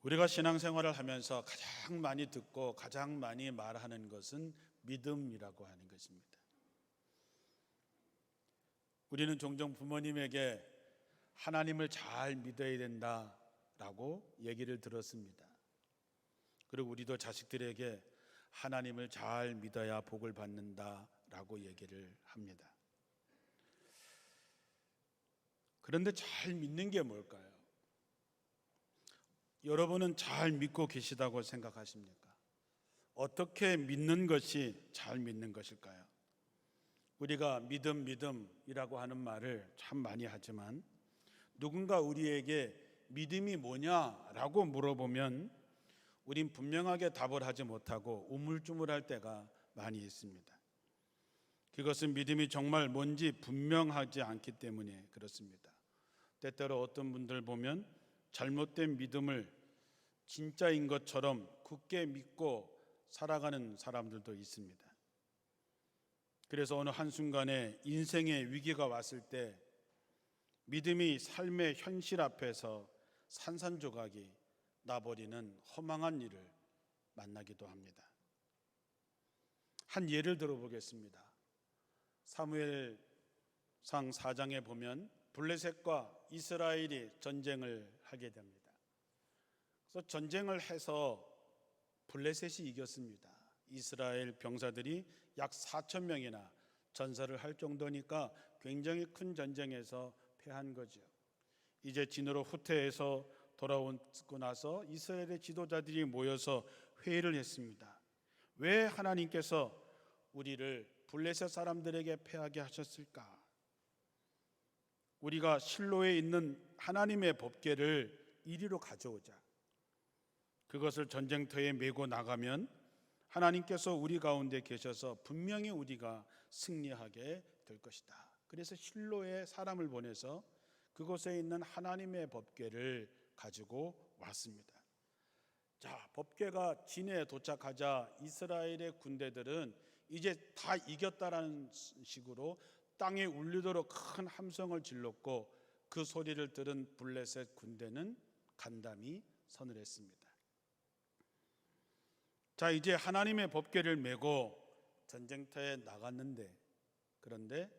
우리가 신앙생활을 하면서 가장 많이 듣고 가장 많이 말하는 것은 믿음이라고 하는 것입니다. 우리는 종종 부모님에게 하나님을 잘 믿어야 된다라고 얘기를 들었습니다. 그리고 우리도 자식들에게 하나님을 잘 믿어야 복을 받는다라고 얘기를 합니다. 그런데 잘 믿는 게 뭘까요? 여러분은 잘 믿고 계시다고 생각하십니까? 어떻게 믿는 것이 잘 믿는 것일까요? 우리가 믿음이라고 하는 말을 참 많이 하지만 누군가 우리에게 믿음이 뭐냐라고 물어보면 우린 분명하게 답을 하지 못하고 우물쭈물할 때가 많이 있습니다. 그것은 믿음이 정말 뭔지 분명하지 않기 때문에 그렇습니다. 때때로 어떤 분들 보면 잘못된 믿음을 진짜인 것처럼 굳게 믿고 살아가는 사람들도 있습니다. 그래서 어느 한순간에 인생의 위기가 왔을 때 믿음이 삶의 현실 앞에서 산산조각이 나버리는 허망한 일을 만나기도 합니다. 한 예를 들어보겠습니다. 사무엘상 4장에 보면 블레셋과 이스라엘이 전쟁을 하게 됩니다. 그래서 전쟁을 해서 블레셋이 이겼습니다. 이스라엘 병사들이 약 4천 명이나 전사를 할 정도니까 굉장히 큰 전쟁에서 패한 거죠. 이제 진으로 후퇴해서 돌아오고 나서 이스라엘의 지도자들이 모여서 회의를 했습니다. 왜 하나님께서 우리를 블레셋 사람들에게 패하게 하셨을까? 우리가 실로에 있는 하나님의 법궤를 이리로 가져오자. 그것을 전쟁터에 메고 나가면 하나님께서 우리 가운데 계셔서 분명히 우리가 승리하게 될 것이다. 그래서 실로에 사람을 보내서 그곳에 있는 하나님의 법궤를 가지고 왔습니다. 자, 법궤가 진에 도착하자 이스라엘의 군대들은 이제 다 이겼다라는 식으로 땅에 울리도록 큰 함성을 질렀고 그 소리를 들은 블레셋 군대는 간담이 서늘했습니다. 자, 이제 하나님의 법궤를 메고 전쟁터에 나갔는데 그런데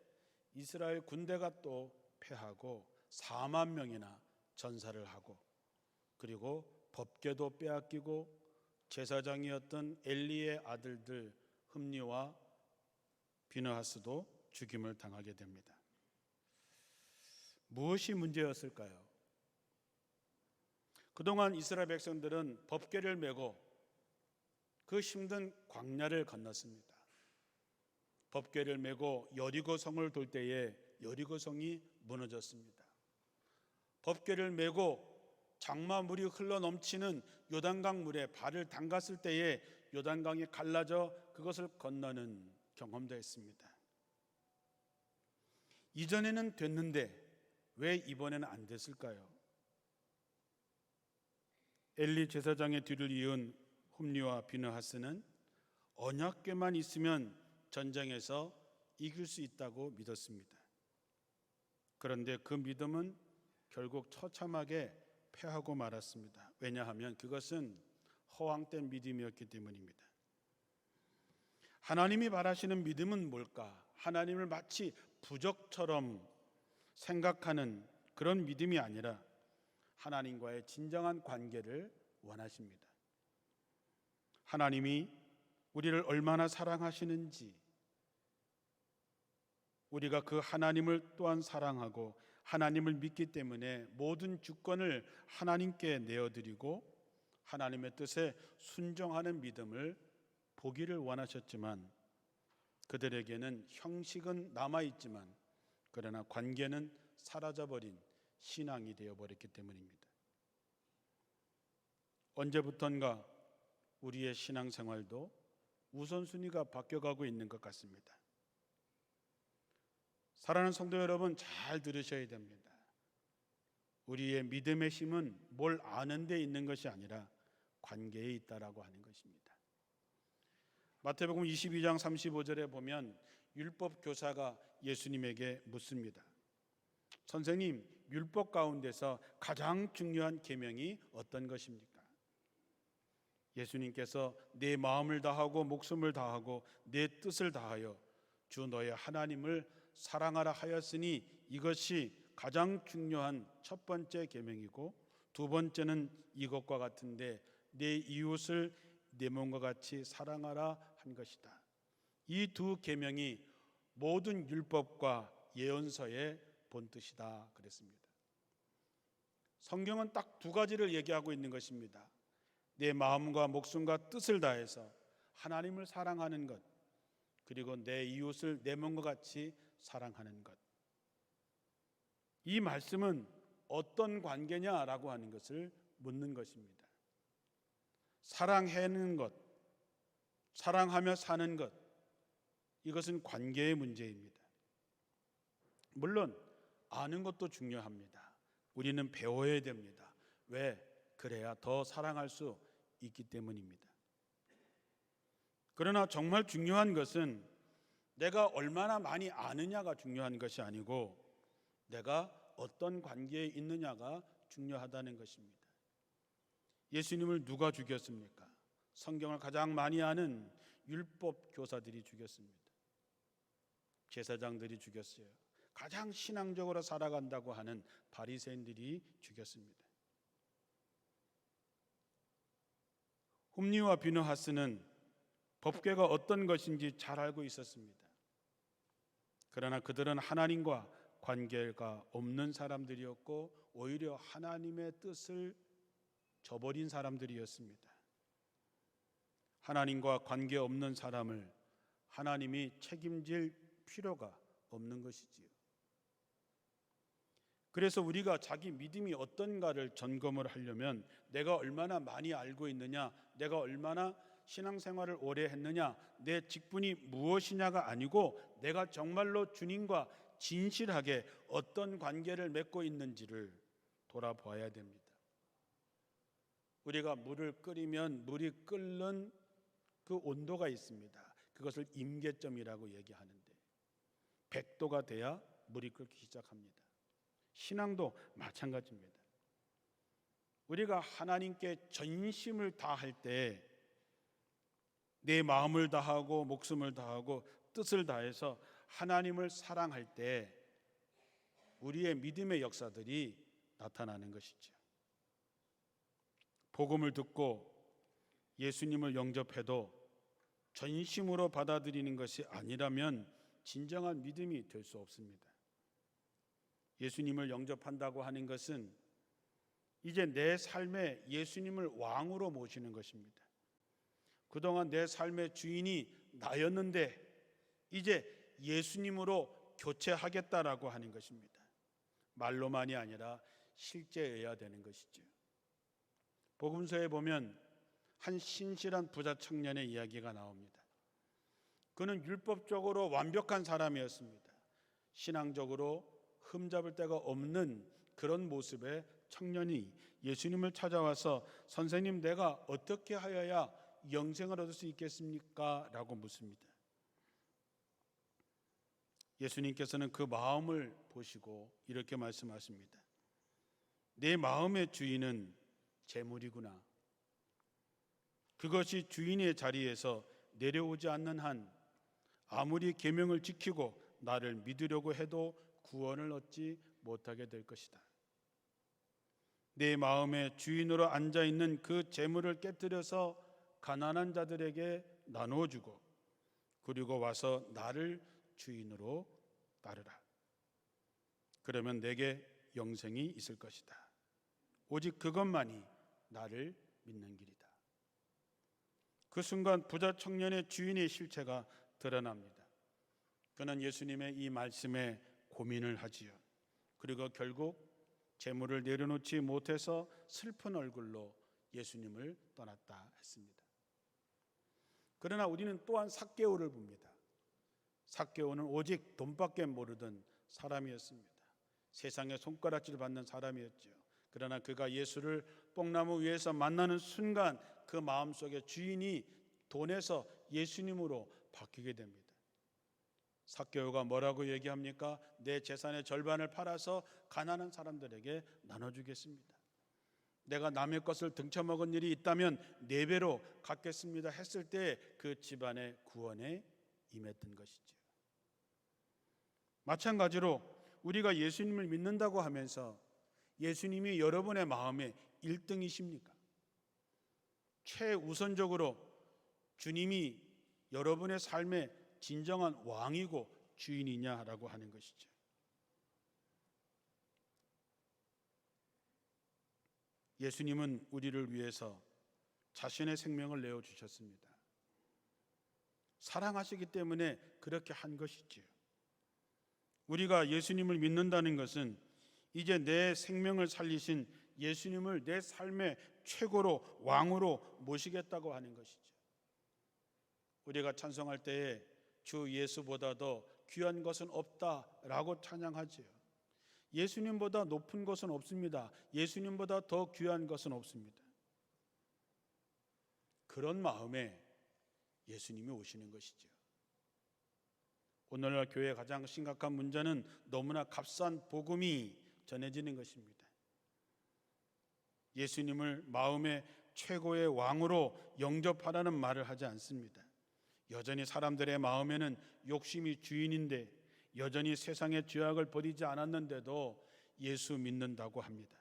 이스라엘 군대가 또 패하고 4만 명이나 전사를 하고 그리고 법궤도 빼앗기고 제사장이었던 엘리의 아들들 흠니와 비느하스도 죽임을 당하게 됩니다. 무엇이 문제였을까요? 그동안 이스라엘 백성들은 법궤를 메고 그 힘든 광야를 건넜습니다. 법궤를 메고 여리고 성을 돌 때에 여리고 성이 무너졌습니다. 법궤를 메고 장마물이 흘러 넘치는 요단강 물에 발을 담갔을 때에 요단강이 갈라져 그것을 건너는 경험도 했습니다. 이전에는 됐는데 왜 이번에는 안 됐을까요? 엘리 제사장의 뒤를 이은 홈리와 비느하스는 언약궤만 있으면 전쟁에서 이길 수 있다고 믿었습니다. 그런데 그 믿음은 결국 처참하게 패하고 말았습니다. 왜냐하면 그것은 허황된 믿음이었기 때문입니다. 하나님이 바라시는 믿음은 뭘까? 하나님을 마치 부적처럼 생각하는 그런 믿음이 아니라 하나님과의 진정한 관계를 원하십니다. 하나님이 우리를 얼마나 사랑하시는지 우리가 그 하나님을 또한 사랑하고 하나님을 믿기 때문에 모든 주권을 하나님께 내어드리고 하나님의 뜻에 순종하는 믿음을 보기를 원하셨지만 그들에게는 형식은 남아있지만 그러나 관계는 사라져버린 신앙이 되어버렸기 때문입니다. 언제부턴가 우리의 신앙생활도 우선순위가 바뀌어가고 있는 것 같습니다. 사랑하는 성도 여러분, 잘 들으셔야 됩니다. 우리의 믿음의 힘은 뭘 아는 데 있는 것이 아니라 관계에 있다라고 하는 것입니다. 마태복음 22장 35절에 보면 율법 교사가 예수님에게 묻습니다. 선생님, 율법 가운데서 가장 중요한 계명이 어떤 것입니까? 예수님께서 내 마음을 다하고 목숨을 다하고 내 뜻을 다하여 주 너의 하나님을 사랑하라 하였으니 이것이 가장 중요한 첫 번째 계명이고, 두 번째는 이것과 같은데 내 이웃을 내 몸과 같이 사랑하라 한 것이다. 이 두 계명이 모든 율법과 예언서의 본뜻이다 그랬습니다. 성경은 딱 두 가지를 얘기하고 있는 것입니다. 내 마음과 목숨과 뜻을 다해서 하나님을 사랑하는 것, 그리고 내 이웃을 내 몸과 같이 사랑하는 것. 이 말씀은 어떤 관계냐라고 하는 것을 묻는 것입니다. 사랑하는 것, 사랑하며 사는 것, 이것은 관계의 문제입니다. 물론 아는 것도 중요합니다. 우리는 배워야 됩니다. 왜? 그래야 더 사랑할 수 있기 때문입니다. 그러나 정말 중요한 것은 내가 얼마나 많이 아느냐가 중요한 것이 아니고 내가 어떤 관계에 있느냐가 중요하다는 것입니다. 예수님을 누가 죽였습니까? 성경을 가장 많이 아는 율법 교사들이 죽였습니다. 제사장들이 죽였어요. 가장 신앙적으로 살아간다고 하는 바리새인들이 죽였습니다. 홈리와 비느하스는 법궤가 어떤 것인지 잘 알고 있었습니다. 그러나 그들은 하나님과 관계가 없는 사람들이었고 오히려 하나님의 뜻을 저버린 사람들이었습니다. 하나님과 관계 없는 사람을 하나님이 책임질 필요가 없는 것이지요. 그래서 우리가 자기 믿음이 어떤가를 점검을 하려면 내가 얼마나 많이 알고 있느냐, 내가 얼마나 신앙생활을 오래 했느냐, 내 직분이 무엇이냐가 아니고 내가 정말로 주님과 진실하게 어떤 관계를 맺고 있는지를 돌아봐야 됩니다. 우리가 물을 끓이면 물이 끓는 그 온도가 있습니다. 그것을 임계점이라고 얘기하는데 100도가 돼야 물이 끓기 시작합니다. 신앙도 마찬가지입니다. 우리가 하나님께 전심을 다할 때 내 마음을 다하고 목숨을 다하고 뜻을 다해서 하나님을 사랑할 때 우리의 믿음의 역사들이 나타나는 것이죠. 복음을 듣고 예수님을 영접해도 전심으로 받아들이는 것이 아니라면 진정한 믿음이 될 수 없습니다. 예수님을 영접한다고 하는 것은 이제 내 삶에 예수님을 왕으로 모시는 것입니다. 그동안 내 삶의 주인이 나였는데 이제 예수님으로 교체하겠다라고 하는 것입니다. 말로만이 아니라 실제여야 되는 것이죠. 복음서에 보면 한 신실한 부자 청년의 이야기가 나옵니다. 그는 율법적으로 완벽한 사람이었습니다. 신앙적으로 흠잡을 데가 없는 그런 모습의 청년이 예수님을 찾아와서 선생님, 내가 어떻게 하여야 영생을 얻을 수 있겠습니까? 라고 묻습니다. 예수님께서는 그 마음을 보시고 이렇게 말씀하십니다. 내 마음의 주인은 재물이구나. 그것이 주인의 자리에서 내려오지 않는 한 아무리 계명을 지키고 나를 믿으려고 해도 구원을 얻지 못하게 될 것이다. 내 마음의 주인으로 앉아있는 그 재물을 깨뜨려서 가난한 자들에게 나누어 주고 그리고 와서 나를 주인으로 따르라. 그러면 내게 영생이 있을 것이다. 오직 그것만이 나를 믿는 길이다. 그 순간 부자 청년의 주인의 실체가 드러납니다. 그는 예수님의 이 말씀에 고민을 하지요. 그리고 결국 재물을 내려놓지 못해서 슬픈 얼굴로 예수님을 떠났다 했습니다. 그러나 우리는 또한 삭개오를 봅니다. 삭개오는 오직 돈밖에 모르던 사람이었습니다. 세상에 손가락질 받는 사람이었죠. 그러나 그가 예수를 뽕나무 위에서 만나는 순간 그 마음속에 주인이 돈에서 예수님으로 바뀌게 됩니다. 삭개오가 뭐라고 얘기합니까? 내 재산의 절반을 팔아서 가난한 사람들에게 나눠주겠습니다. 내가 남의 것을 등쳐먹은 일이 있다면 4배로 갚겠습니다 했을 때 그 집안의 구원에 임했던 것이죠. 마찬가지로 우리가 예수님을 믿는다고 하면서 예수님이 여러분의 마음에 1등이십니까? 최우선적으로 주님이 여러분의 삶의 진정한 왕이고 주인이냐라고 하는 것이죠. 예수님은 우리를 위해서 자신의 생명을 내어주셨습니다. 사랑하시기 때문에 그렇게 한 것이지요. 우리가 예수님을 믿는다는 것은 이제 내 생명을 살리신 예수님을 내 삶의 최고로 왕으로 모시겠다고 하는 것이죠. 우리가 찬송할 때에 주 예수보다 더 귀한 것은 없다라고 찬양하지요. 예수님보다 높은 것은 없습니다. 예수님보다 더 귀한 것은 없습니다. 그런 마음에 예수님이 오시는 것이죠. 오늘날 교회의 가장 심각한 문제는 너무나 값싼 복음이 전해지는 것입니다. 예수님을 마음의 최고의 왕으로 영접하라는 말을 하지 않습니다. 여전히 사람들의 마음에는 욕심이 주인인데 여전히 세상의 죄악을 버리지 않았는데도 예수 믿는다고 합니다.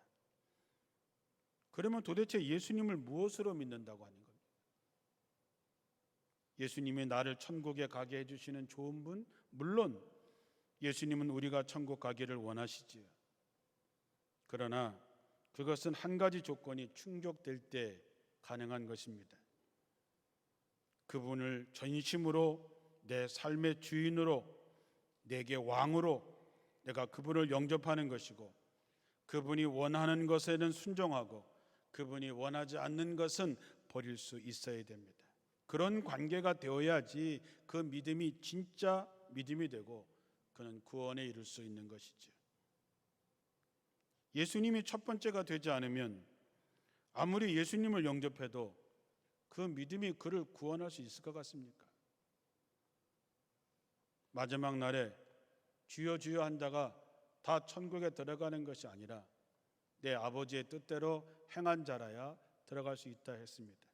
그러면 도대체 예수님을 무엇으로 믿는다고 하는 겁니까? 예수님이 나를 천국에 가게 해주시는 좋은 분? 물론 예수님은 우리가 천국 가기를 원하시지요. 그러나 그것은 한 가지 조건이 충족될 때 가능한 것입니다. 그분을 전심으로 내 삶의 주인으로, 내게 왕으로 내가 그분을 영접하는 것이고, 그분이 원하는 것에는 순종하고 그분이 원하지 않는 것은 버릴 수 있어야 됩니다. 그런 관계가 되어야지 그 믿음이 진짜 믿음이 되고 그는 구원에 이를 수 있는 것이죠. 예수님이 첫 번째가 되지 않으면 아무리 예수님을 영접해도 그 믿음이 그를 구원할 수 있을 것 같습니까? 마지막 날에 주여 주여 한다가 다 천국에 들어가는 것이 아니라 내 아버지의 뜻대로 행한 자라야 들어갈 수 있다 했습니다.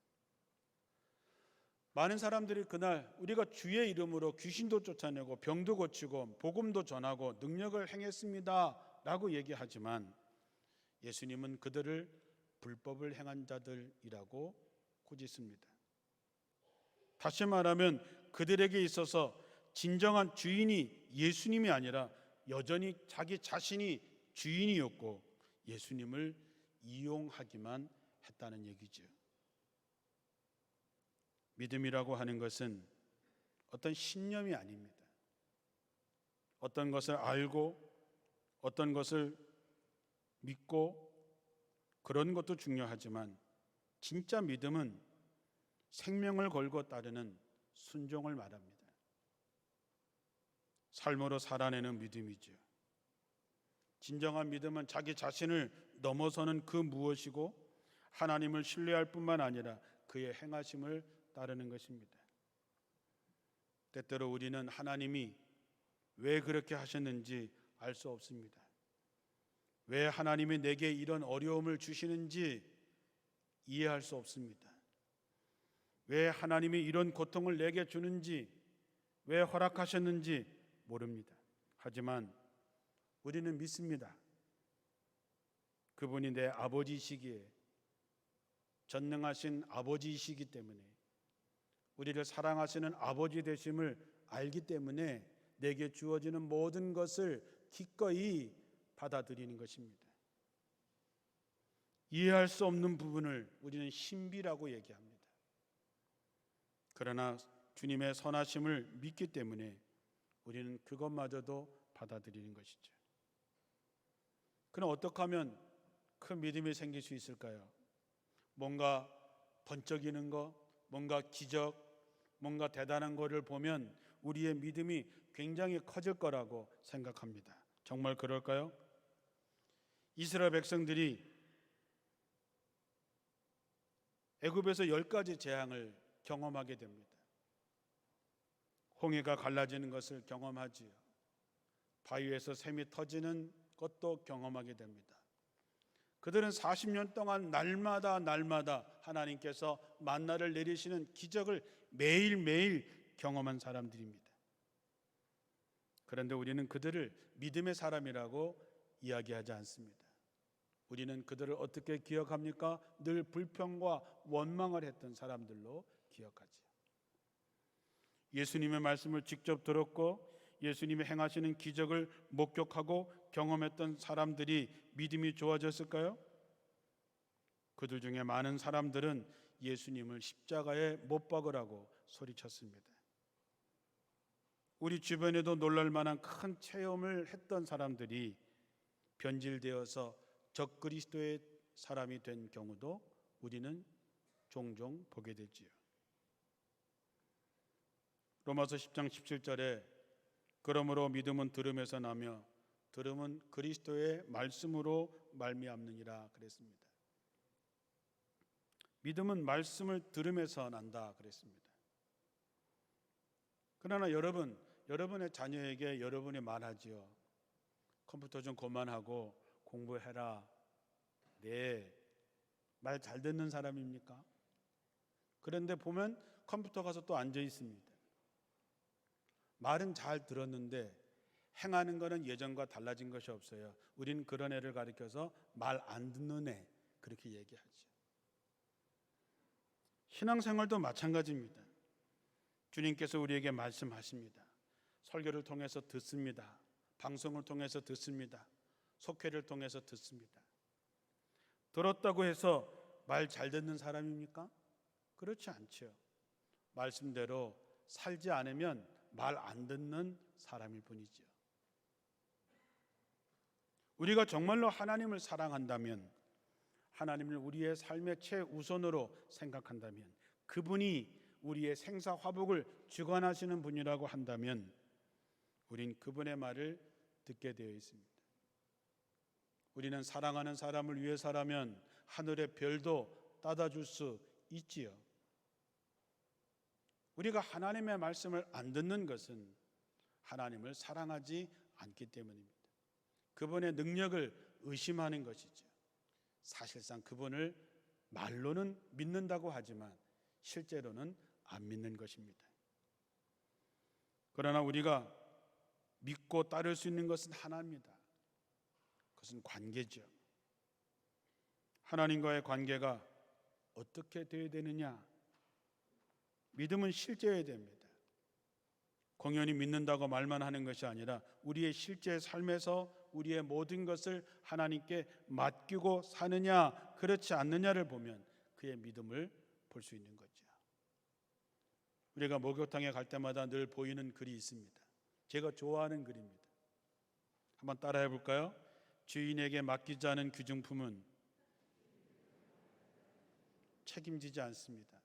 많은 사람들이 그날 우리가 주의 이름으로 귀신도 쫓아내고 병도 고치고 복음도 전하고 능력을 행했습니다 라고 얘기하지만 예수님은 그들을 불법을 행한 자들이라고 꾸짖습니다. 다시 말하면 그들에게 있어서 진정한 주인이 예수님이 아니라 여전히 자기 자신이 주인이었고 예수님을 이용하기만 했다는 얘기죠. 믿음이라고 하는 것은 어떤 신념이 아닙니다. 어떤 것을 알고 어떤 것을 믿고 그런 것도 중요하지만 진짜 믿음은 생명을 걸고 따르는 순종을 말합니다. 삶으로 살아내는 믿음이죠. 진정한 믿음은 자기 자신을 넘어서는 그 무엇이고 하나님을 신뢰할 뿐만 아니라 그의 행하심을 따르는 것입니다. 때때로 우리는 하나님이 왜 그렇게 하셨는지 알 수 없습니다. 왜 하나님이 내게 이런 어려움을 주시는지 이해할 수 없습니다. 왜 하나님이 이런 고통을 내게 주는지, 왜 허락하셨는지 모릅니다. 하지만 우리는 믿습니다. 그분이 내 아버지시기에 전능하신 아버지이시기 때문에 우리를 사랑하시는 아버지 되심을 알기 때문에 내게 주어지는 모든 것을 기꺼이 받아들이는 것입니다. 이해할 수 없는 부분을 우리는 신비라고 얘기합니다. 그러나 주님의 선하심을 믿기 때문에 우리는 그것마저도 받아들이는 것이죠. 그럼 어떻게 하면 큰 믿음이 생길 수 있을까요? 뭔가 번쩍이는 것, 뭔가 기적, 뭔가 대단한 것을 보면 우리의 믿음이 굉장히 커질 거라고 생각합니다. 정말 그럴까요? 이스라엘 백성들이 애굽에서 10가지 재앙을 경험하게 됩니다. 홍해가 갈라지는 것을 경험하지요. 바위에서 샘이 터지는 것도 경험하게 됩니다. 그들은 40년 동안 날마다 하나님께서 만나를 내리시는 기적을 매일매일 경험한 사람들입니다. 그런데 우리는 그들을 믿음의 사람이라고 이야기하지 않습니다. 우리는 그들을 어떻게 기억합니까? 늘 불평과 원망을 했던 사람들로 기억하죠. 예수님의 말씀을 직접 들었고 예수님이 행하시는 기적을 목격하고 경험했던 사람들이 믿음이 좋아졌을까요? 그들 중에 많은 사람들은 예수님을 십자가에 못 박으라고 소리쳤습니다. 우리 주변에도 놀랄 만한 큰 체험을 했던 사람들이 변질되어서 적그리스도의 사람이 된 경우도 우리는 종종 보게 되지요. 로마서 10장 17절에 그러므로 믿음은 들음에서 나며 들음은 그리스도의 말씀으로 말미암느니라 그랬습니다. 믿음은 말씀을 들음에서 난다 그랬습니다. 그러나 여러분의 자녀에게 여러분이 말하지요. 컴퓨터 좀 그만하고 공부해라. 네, 말 잘 듣는 사람입니까? 그런데 보면 컴퓨터 가서 또 앉아 있습니다. 말은 잘 들었는데 행하는 것은 예전과 달라진 것이 없어요. 우린 그런 애를 가리켜서 말 안 듣는 애 그렇게 얘기하죠. 신앙생활도 마찬가지입니다. 주님께서 우리에게 말씀하십니다. 설교를 통해서 듣습니다. 방송을 통해서 듣습니다. 속회를 통해서 듣습니다. 들었다고 해서 말 잘 듣는 사람입니까? 그렇지 않죠. 말씀대로 살지 않으면 말 안 듣는 사람일 뿐이죠. 우리가 정말로 하나님을 사랑한다면, 하나님을 우리의 삶의 최우선으로 생각한다면, 그분이 우리의 생사화복을 주관하시는 분이라고 한다면 우린 그분의 말을 듣게 되어 있습니다. 우리는 사랑하는 사람을 위해서라면 하늘의 별도 따다 줄 수 있지요. 우리가 하나님의 말씀을 안 듣는 것은 하나님을 사랑하지 않기 때문입니다. 그분의 능력을 의심하는 것이죠. 사실상 그분을 말로는 믿는다고 하지만 실제로는 안 믿는 것입니다. 그러나 우리가 믿고 따를 수 있는 것은 하나입니다. 그것은 관계죠. 하나님과의 관계가 어떻게 되어야 되느냐? 믿음은 실제여야 됩니다. 공연히 믿는다고 말만 하는 것이 아니라 우리의 실제 삶에서 우리의 모든 것을 하나님께 맡기고 사느냐 그렇지 않느냐를 보면 그의 믿음을 볼 수 있는 거죠. 우리가 목욕탕에 갈 때마다 늘 보이는 글이 있습니다. 제가 좋아하는 글입니다. 한번 따라해 볼까요? 주인에게 맡기지 않은 귀중품은 책임지지 않습니다.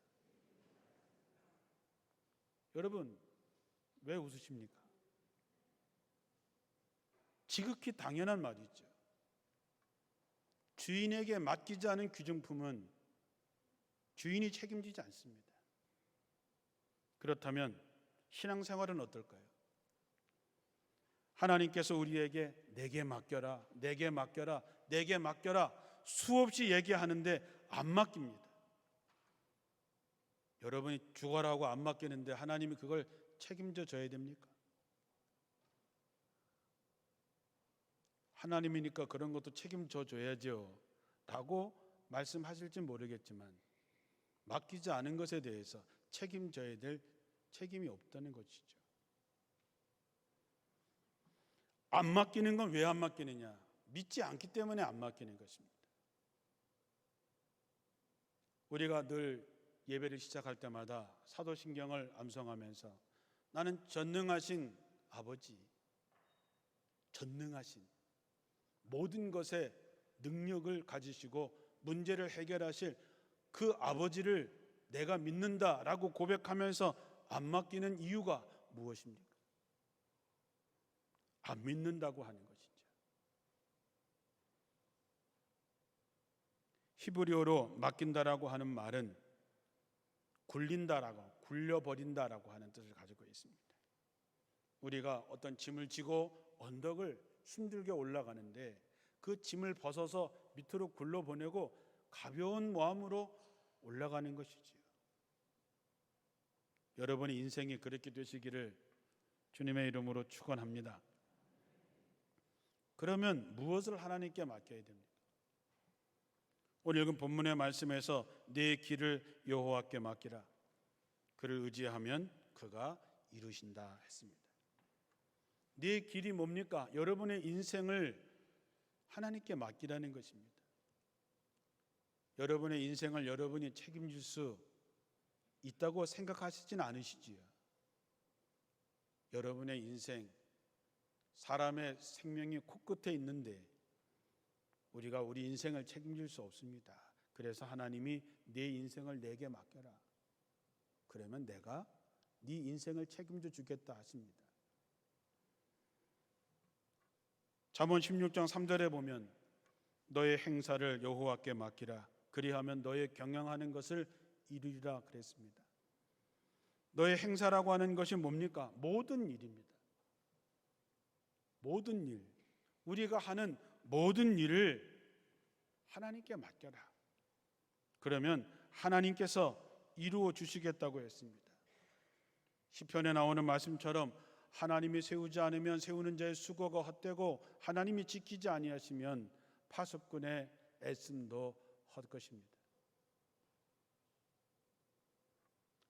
여러분, 왜 웃으십니까? 지극히 당연한 말이죠. 주인에게 맡기지 않은 귀중품은 주인이 책임지지 않습니다. 그렇다면 신앙생활은 어떨까요? 하나님께서 우리에게 내게 맡겨라, 내게 맡겨라, 내게 맡겨라 수없이 얘기하는데 안 맡깁니다. 여러분이 죽어라고 안 맡기는데 하나님이 그걸 책임져 줘야 됩니까? 하나님이니까 그런 것도 책임져 줘야죠 라고 말씀하실지 모르겠지만 맡기지 않은 것에 대해서 책임져야 될 책임이 없다는 것이죠. 안 맡기는 건 왜 안 맡기느냐? 믿지 않기 때문에 안 맡기는 것입니다. 우리가 늘 예배를 시작할 때마다 사도신경을 암송하면서 나는 전능하신 아버지, 전능하신 모든 것에 능력을 가지시고 문제를 해결하실 그 아버지를 내가 믿는다라고 고백하면서 안 맡기는 이유가 무엇입니까? 안 믿는다고 하는 것이죠. 히브리어로 맡긴다라고 하는 말은 굴린다라고, 굴려버린다라고 하는 뜻을 가지고 있습니다. 우리가 어떤 짐을 지고 언덕을 힘들게 올라가는데 그 짐을 벗어서 밑으로 굴러보내고 가벼운 마음으로 올라가는 것이지요. 여러분의 인생이 그렇게 되시기를 주님의 이름으로 축원합니다. 그러면 무엇을 하나님께 맡겨야 됩니까? 오늘 읽은 본문의 말씀에서 내 길을 여호와께 맡기라. 그를 의지하면 그가 이루신다 했습니다. 내 길이 뭡니까? 여러분의 인생을 하나님께 맡기라는 것입니다. 여러분의 인생을 여러분이 책임질 수 있다고 생각하시진 않으시지요. 여러분의 인생, 사람의 생명이 코끝에 있는데 우리가 우리 인생을 책임질 수 없습니다. 그래서 하나님이 내 인생을 내게 맡겨라. 그러면 내가 네 인생을 책임져 주겠다 하십니다. 잠언 16장 3절에 보면 너의 행사를 여호와께 맡기라. 그리하면 너의 경영하는 것을 이루리라 그랬습니다. 너의 행사라고 하는 것이 뭡니까? 모든 일입니다. 모든 일, 우리가 하는 모든 일을 하나님께 맡겨라. 그러면 하나님께서 이루어 주시겠다고 했습니다. 시편에 나오는 말씀처럼 하나님이 세우지 않으면 세우는 자의 수고가 헛되고 하나님이 지키지 아니하시면 파수꾼의 애씀도 헛것입니다.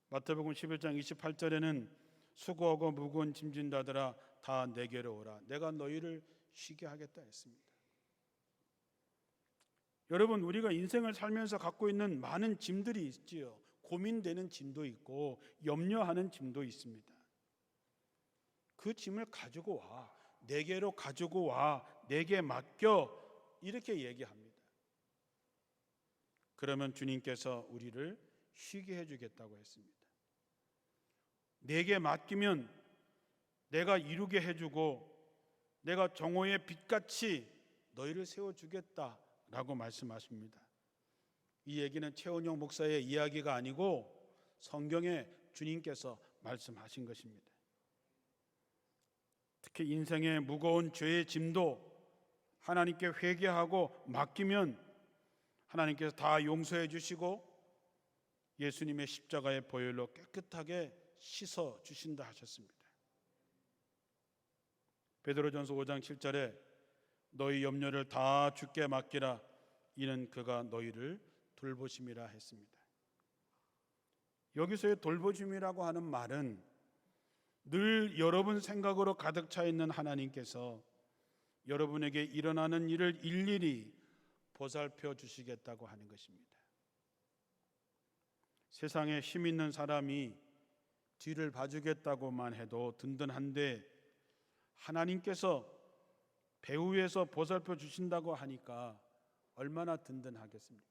마태복음 11장 28절에는 수고하고 무거운 짐진 자들아 다 내게로 오라. 내가 너희를 쉬게 하겠다 했습니다. 여러분, 우리가 인생을 살면서 갖고 있는 많은 짐들이 있지요. 고민되는 짐도 있고 염려하는 짐도 있습니다. 그 짐을 가지고 와. 내게로 가지고 와. 내게 맡겨. 이렇게 얘기합니다. 그러면 주님께서 우리를 쉬게 해주겠다고 했습니다. 내게 맡기면 내가 이루게 해주고 내가 정오의 빛같이 너희를 세워주겠다라고 말씀하십니다. 이 얘기는 최원영 목사의 이야기가 아니고 성경에 주님께서 말씀하신 것입니다. 특히 인생의 무거운 죄의 짐도 하나님께 회개하고 맡기면 하나님께서 다 용서해 주시고 예수님의 십자가의 보혈로 깨끗하게 씻어 주신다 하셨습니다. 베드로전서 5장 7절에 너희 염려를 다 주께 맡기라. 이는 그가 너희를 돌보심이라 했습니다. 여기서의 돌보심이라고 하는 말은 늘 여러분 생각으로 가득 차 있는 하나님께서 여러분에게 일어나는 일을 일일이 보살펴 주시겠다고 하는 것입니다. 세상에 힘 있는 사람이 뒤를 봐주겠다고만 해도 든든한데 하나님께서 배후에서 보살펴 주신다고 하니까 얼마나 든든하겠습니까?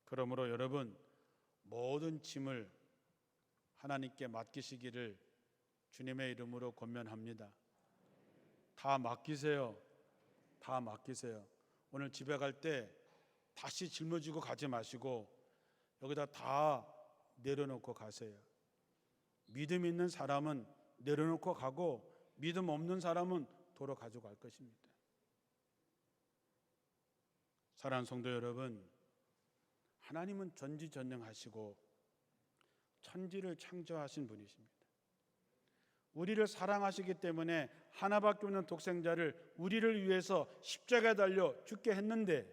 그러므로 여러분, 모든 짐을 하나님께 맡기시기를 주님의 이름으로 권면합니다. 다 맡기세요. 다 맡기세요. 오늘 집에 갈 때 다시 짊어지고 가지 마시고 여기다 다 내려놓고 가세요. 믿음 있는 사람은 내려놓고 가고 믿음 없는 사람은 도로 가지고 갈 것입니다. 사랑하는 성도 여러분, 하나님은 전지전능하시고 천지를 창조하신 분이십니다. 우리를 사랑하시기 때문에 하나밖에 없는 독생자를 우리를 위해서 십자가에 달려 죽게 했는데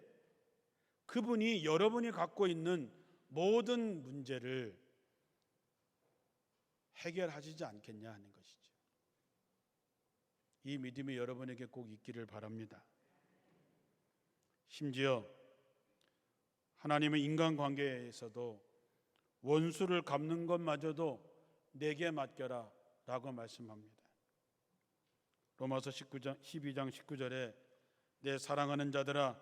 그분이 여러분이 갖고 있는 모든 문제를 해결하시지 않겠냐 하는 것이죠. 이 믿음이 여러분에게 꼭 있기를 바랍니다. 심지어 하나님은 인간관계에서도 원수를 갚는 것마저도 내게 맡겨라 라고 말씀합니다. 로마서 12장 19절에 내 사랑하는 자들아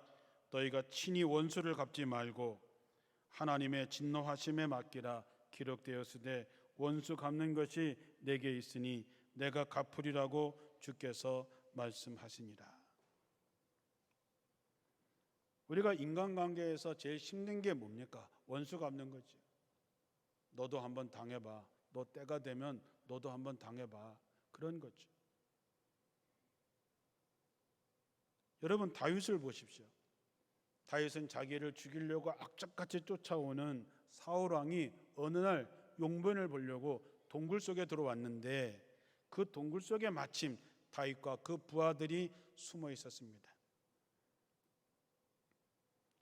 너희가 친히 원수를 갚지 말고 하나님의 진노하심에 맡기라. 기록되었으되 원수 갚는 것이 내게 있으니 내가 갚으리라고 주께서 말씀하시니라. 우리가 인간관계에서 제일 힘든 게 뭡니까? 원수 갚는 거죠. 너도 한번 당해봐. 너 때가 되면 너도 한번 당해봐. 그런 거죠. 여러분 다윗을 보십시오. 다윗은 자기를 죽이려고 악착같이 쫓아오는 사울 왕이 어느 날 용변을 보려고 동굴 속에 들어왔는데 그 동굴 속에 마침 다윗과 그 부하들이 숨어 있었습니다.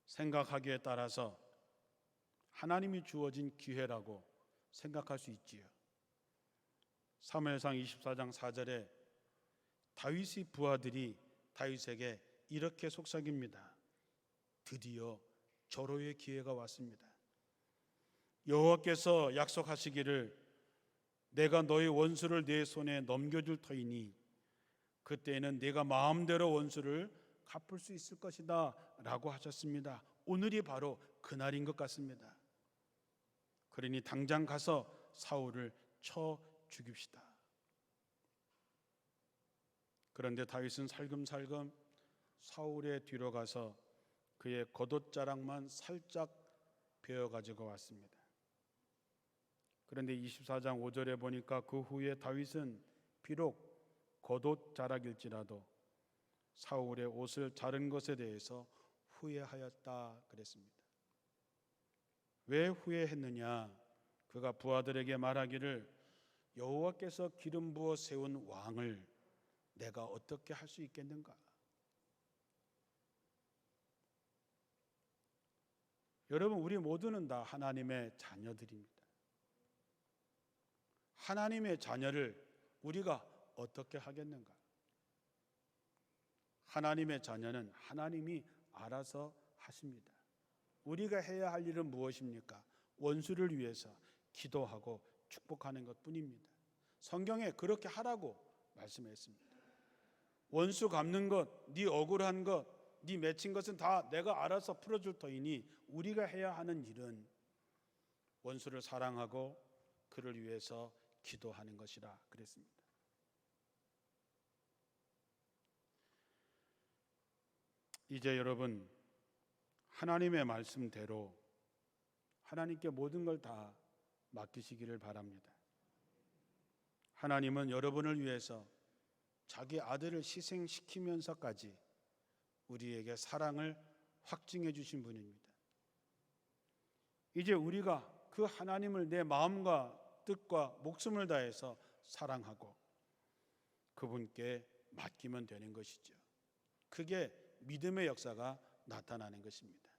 생각하기에 따라서 하나님이 주어진 기회라고 생각할 수 있지요. 사무엘상 24장 4절에 다윗의 부하들이 다윗에게 이렇게 속삭입니다. 드디어 절호의 기회가 왔습니다. 여호와께서 약속하시기를 내가 너의 원수를 내 손에 넘겨줄 터이니 그때에는 네가 마음대로 원수를 갚을 수 있을 것이다 라고 하셨습니다. 오늘이 바로 그날인 것 같습니다. 그러니 당장 가서 사울을 쳐 죽입시다. 그런데 다윗은 살금살금 사울의 뒤로 가서 그의 겉옷자락만 살짝 베어가지고 왔습니다. 그런데 24장 5절에 보니까 그 후에 다윗은 비록 겉옷자락일지라도 사울의 옷을 자른 것에 대해서 후회하였다 그랬습니다. 왜 후회했느냐? 그가 부하들에게 말하기를 여호와께서 기름 부어 세운 왕을 내가 어떻게 할 수 있겠는가? 여러분, 우리 모두는 다 하나님의 자녀들입니다. 하나님의 자녀를 우리가 어떻게 하겠는가? 하나님의 자녀는 하나님이 알아서 하십니다. 우리가 해야 할 일은 무엇입니까? 원수를 위해서 기도하고 축복하는 것뿐입니다. 성경에 그렇게 하라고 말씀했습니다. 원수 갚는 것, 네 억울한 것, 네 맺힌 것은 다 내가 알아서 풀어줄 터이니 우리가 해야 하는 일은 원수를 사랑하고 그를 위해서 기도하는 것이라 그랬습니다. 이제 여러분 하나님의 말씀대로 하나님께 모든 걸 다 맡기시기를 바랍니다. 하나님은 여러분을 위해서 자기 아들을 희생시키면서까지 우리에게 사랑을 확증해 주신 분입니다. 이제 우리가 그 하나님을 내 마음과 뜻과 목숨을 다해서 사랑하고 그분께 맡기면 되는 것이죠. 그게 믿음의 역사가 나타나는 것입니다.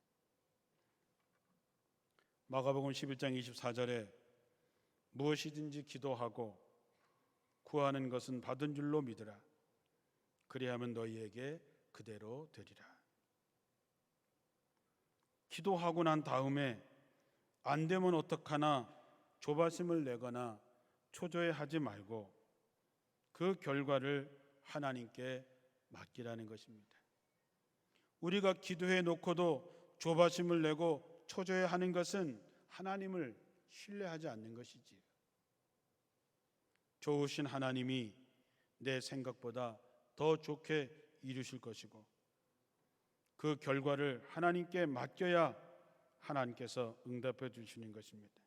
마가복음 11장 24절에 무엇이든지 기도하고 구하는 것은 받은 줄로 믿으라. 그리하면 너희에게 그대로 되리라. 기도하고 난 다음에 안 되면 어떡하나 조바심을 내거나 초조해하지 말고 그 결과를 하나님께 맡기라는 것입니다. 우리가 기도해 놓고도 조바심을 내고 초조해하는 것은 하나님을 신뢰하지 않는 것이지요. 좋으신 하나님이 내 생각보다 더 좋게 이루실 것이고 그 결과를 하나님께 맡겨야 하나님께서 응답해 주시는 것입니다.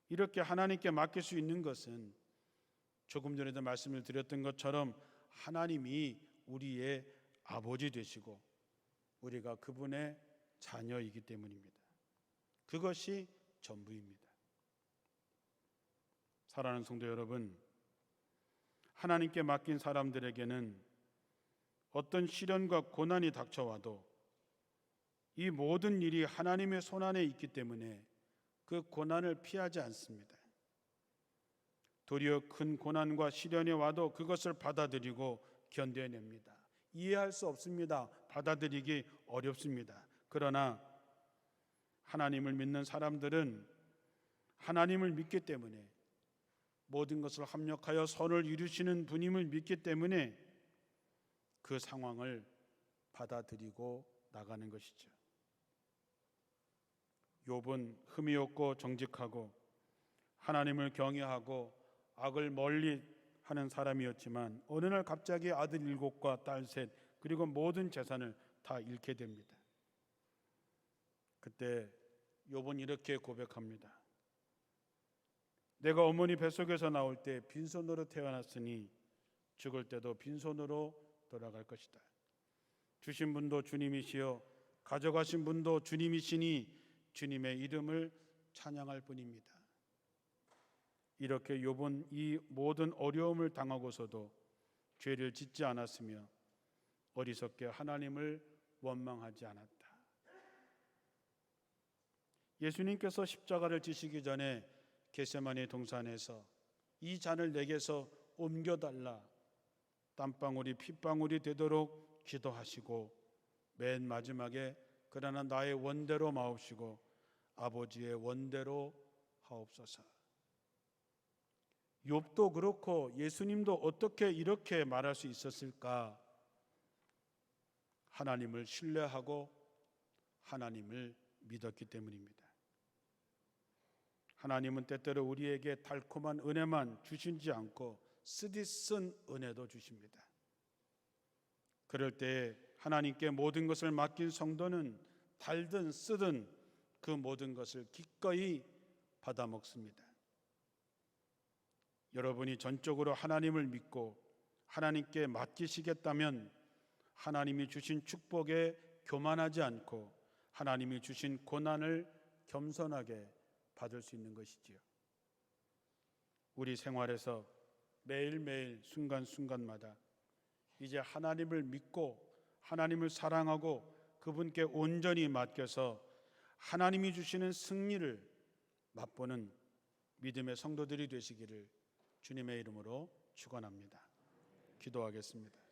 이렇게 하나님께 맡길 수 있는 것은 조금 전에도 말씀을 드렸던 것처럼 하나님이 우리의 아버지 되시고 우리가 그분의 자녀이기 때문입니다. 그것이 전부입니다. 사랑하는 성도 여러분, 하나님께 맡긴 사람들에게는 어떤 시련과 고난이 닥쳐와도 이 모든 일이 하나님의 손안에 있기 때문에 그 고난을 피하지 않습니다. 도리어 큰 고난과 시련이 와도 그것을 받아들이고 견뎌냅니다. 이해할 수 없습니다. 받아들이기 어렵습니다. 그러나 하나님을 믿는 사람들은 하나님을 믿기 때문에 모든 것을 합력하여 선을 이루시는 분임을 믿기 때문에 그 상황을 받아들이고 나가는 것이죠. 욥은 흠이 없고 정직하고 하나님을 경외하고 악을 멀리 하는 사람이었지만 어느 날 갑자기 아들 7과 딸 3 그리고 모든 재산을 다 잃게 됩니다. 그때 욥은 이렇게 고백합니다. 내가 어머니 뱃속에서 나올 때 빈손으로 태어났으니 죽을 때도 빈손으로 돌아갈 것이다. 주신 분도 주님이시요 가져가신 분도 주님이시니 주님의 이름을 찬양할 뿐입니다. 이렇게 욥은 이 모든 어려움을 당하고서도 죄를 짓지 않았으며 어리석게 하나님을 원망하지 않았다. 예수님께서 십자가를 지시기 전에 겟세마네 동산에서 이 잔을 내게서 옮겨달라, 땀방울이 핏방울이 되도록 기도하시고 맨 마지막에 그러나 나의 원대로 마옵시고 아버지의 원대로 하옵소서. 욥도 그렇고 예수님도 어떻게 이렇게 말할 수 있었을까? 하나님을 신뢰하고 하나님을 믿었기 때문입니다. 하나님은 때때로 우리에게 달콤한 은혜만 주시지 않고 쓰디쓴 은혜도 주십니다. 그럴 때 하나님께 모든 것을 맡긴 성도는 달든 쓰든 그 모든 것을 기꺼이 받아 먹습니다. 여러분이 전적으로 하나님을 믿고 하나님께 맡기시겠다면 하나님이 주신 축복에 교만하지 않고 하나님이 주신 고난을 겸손하게 받을 수 있는 것이지요. 우리 생활에서 매일매일 순간순간마다 이제 하나님을 믿고 하나님을 사랑하고 그분께 온전히 맡겨서 하나님이 주시는 승리를 맛보는 믿음의 성도들이 되시기를 주님의 이름으로 축원합니다. 기도하겠습니다.